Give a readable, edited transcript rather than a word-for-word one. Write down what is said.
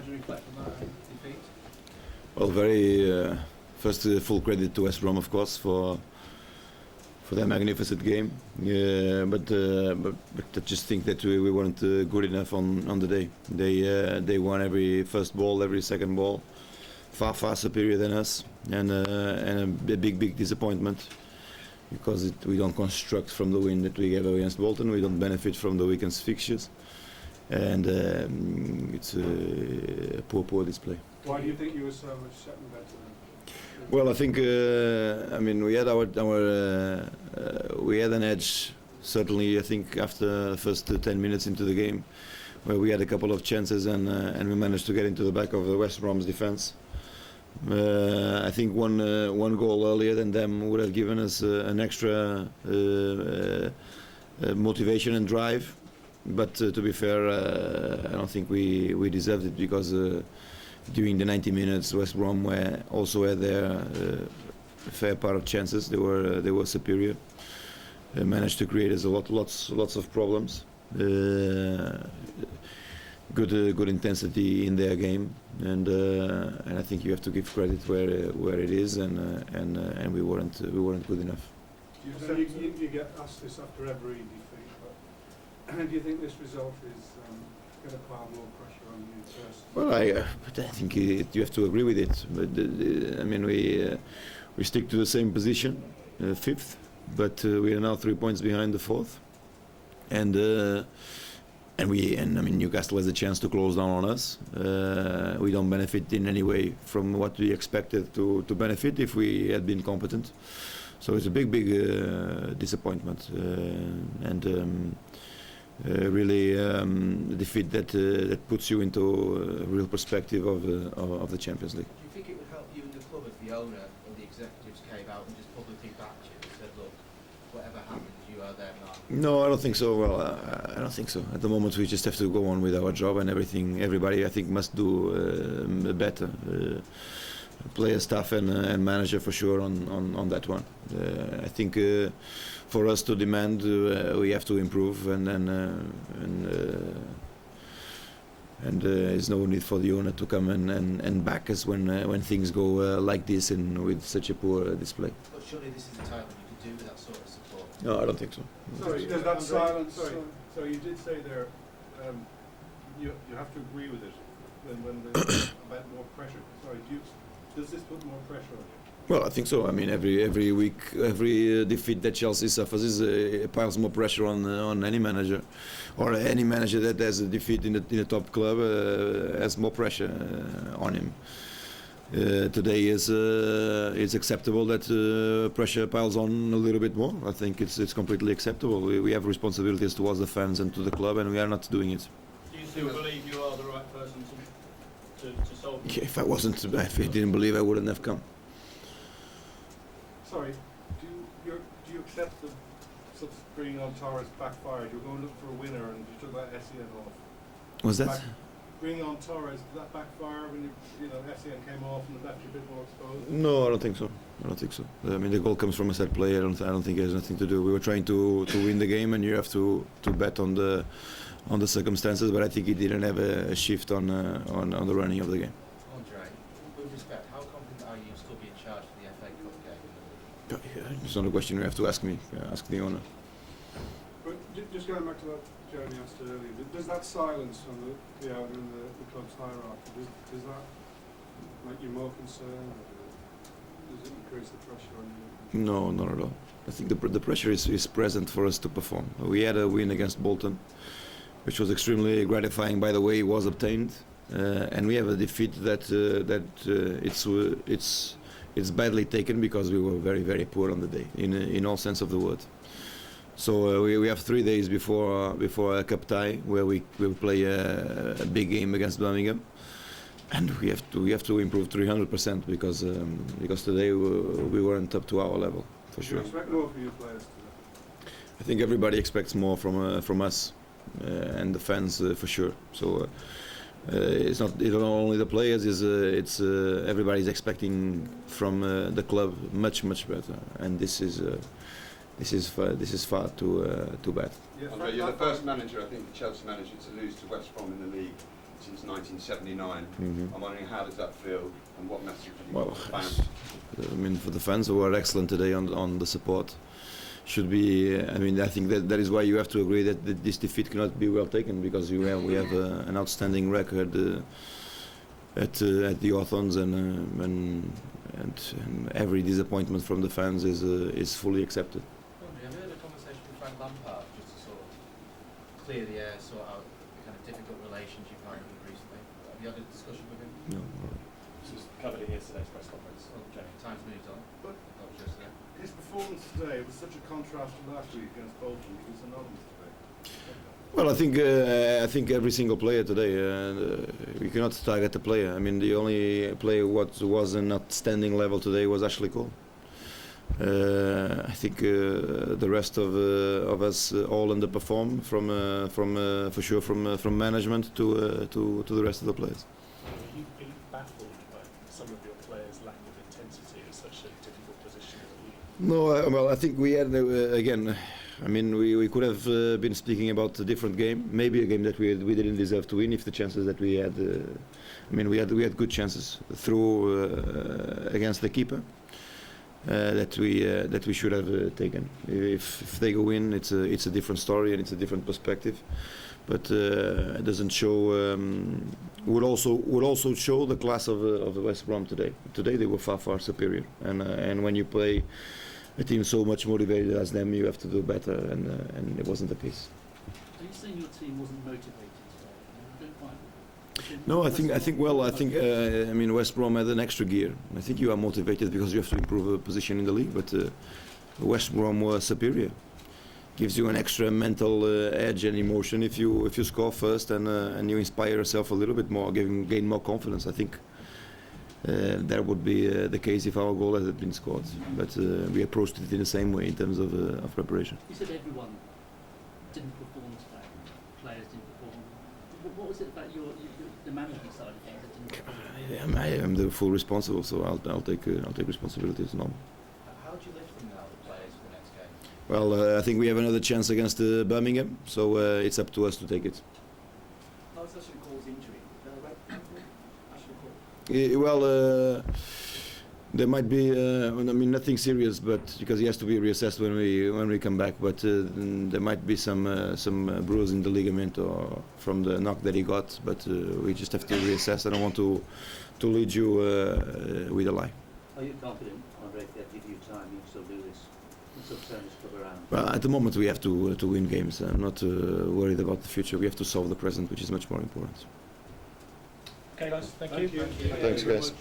do you reflect on that defeat? Well, very first full credit to West Brom, of course, for their magnificent game. But I just think that we weren't good enough on the day. They won every first ball, every second ball, far superior than us, and a big disappointment because we don't construct from the win that we gave against Bolton. We don't benefit from the weekend's fixtures, and it's a poor display. Why do you think you were so much second better? Well, I think we had we had an edge. Certainly, I think after the first 10 minutes into the game, where we had a couple of chances and we managed to get into the back of the West Brom's defence. I think one goal earlier than them would have given us an extra motivation and drive. But to be fair, I don't think we deserved it because during the 90 minutes, West Brom also had their fair part of chances. They were superior. They managed to create us lots of problems. Good intensity in their game, and I think you have to give credit where it is, and we weren't good enough. You get asked this after every defeat, but do you think this result is going to pile more pressure on you first? Well, but I think you have to agree with it. But we stick to the same position, fifth, but we are now 3 points behind the fourth, and Newcastle has a chance to close down on us. We don't benefit in any way from what we expected to benefit if we had been competent. So it's a big disappointment, and really a defeat that puts you into a real perspective of the Champions League. Do you think it would help you and the club if the owner or the executives came out and just publicly backed you and said, look, whatever happens, you are there now? No, I don't think so. Well, I don't think so. At the moment, we just have to go on with our job, and everybody, I think, must do better. Player, staff, and manager for sure on that one. I think for us to demand, we have to improve, and there's no need for the owner to come and back us when things go like this and with such a poor display. But surely this is the time when you could do with that sort of support. No, I don't think so. Sorry, there's that silence. So you did say there, you have to agree with it when there's about more pressure. Sorry, does this put more pressure on you? Well, I think so. I mean, every week, every defeat that Chelsea suffers piles more pressure on any manager, or any manager that has a defeat in the top club has more pressure on him. Today it's acceptable that pressure piles on a little bit more. I think it's completely acceptable. We have responsibilities towards the fans and to the club, and we are not doing it. Do you still believe you are the right person to solve it? Yeah, if I didn't believe, I wouldn't have come. Sorry, do you accept the bringing on Torres backfired? You were going to look for a winner and you took that Essien off. Was that? Bringing on Torres, did that backfire when Essien came off and left you a bit more exposed? No, I don't think so. I mean, the goal comes from a set play. I don't think it has nothing to do. We were trying to win the game, and you have to bet on the circumstances. But I think he didn't have a shift on the running of the game. Andre, with respect, how confident are you still be in charge for the FA Cup game? It's not a question you have to ask me. Ask the owner. But just going back to what Jeremy asked earlier, does that silence from the owner and the club's hierarchy, does that make you more concerned, or does it increase the pressure on you? No, not at all. I think the pressure is present for us to perform. We had a win against Bolton, which was extremely gratifying by the way it was obtained, and we have a defeat that it's badly taken because we were very poor on the day in all sense of the word. So we have 3 days before a cup tie where we play a big game against Birmingham, and we have to improve 300% because today we weren't up to our level for sure. Do you expect more for your players today? I think everybody expects more from us and the fans for sure. So it's not only the players; it's everybody's expecting from the club much better, and this is far too bad. Andre, you're the first manager, I think, the Chelsea manager, to lose to West Brom in the league since 1979. Mhm. I'm wondering how does that feel and what message would you Well, give to the fans? I mean, for the fans who are excellent today on the support, should be. I mean, I think that is why you have to agree that this defeat cannot be well taken, because we have an outstanding record at the Hawthorns, and every disappointment from the fans is fully accepted. Andre, have you had a conversation with Frank Lampard just to sort of clear the air, sort out the kind of difficult relations you've had with him recently? Have you had a discussion with him? No. This was covered in yesterday's press conference. Jenny. Time's moved on. But That was yesterday. his performance today was such a contrast to last week against Bolton. He was anonymous today. Well, I think every single player today. We cannot target the player. I mean, the only player was an outstanding level today was Ashley Cole. I think the rest of us all underperform from for sure from management to the rest of the players. Are you baffled by some of your players' lack of intensity in such a difficult position in the league? No, well, I think we had again. I mean, we could have been speaking about a different game, maybe a game that we didn't deserve to win if the chances that we had. I mean, we had good chances through against the keeper that we should have taken. If they go in, it's a different story and it's a different perspective. But it doesn't show. Would also show the class of the West Brom today. Today they were far superior, and when you play a team so much motivated as them, you have to do better, and it wasn't the case. Are you saying your team wasn't motivated today? I don't quite. No, I think I mean, West Brom had an extra gear. I think you are motivated because you have to improve a position in the league, but West Brom was superior. Gives you an extra mental edge and emotion if you score first and you inspire yourself a little bit more, gain more confidence. I think that would be the case if our goal had been scored. But we approached it in the same way in terms of preparation. You said everyone didn't perform today. Players didn't perform. What was it about the management side of things that didn't perform? I am the full responsible, so I'll take responsibility as normal. How do you lift them now, the players, for the next game? Well, I think we have another chance against Birmingham, so it's up to us to take it. How was Ashley Cole's injury? Ashley Cole? Well, there might be, I mean, nothing serious, but because he has to be reassessed when we come back. But there might be some bruise in the ligament or from the knock that he got. But we just have to reassess. I don't want to lead you with a lie. Are you confident, Andre, if they give you time, you can still do this? You can still turn this club around? Well, at the moment we have to win games. I'm not worried about the future. We have to solve the present, which is much more important. Okay, guys, thank you. Thank you. Thanks, guys.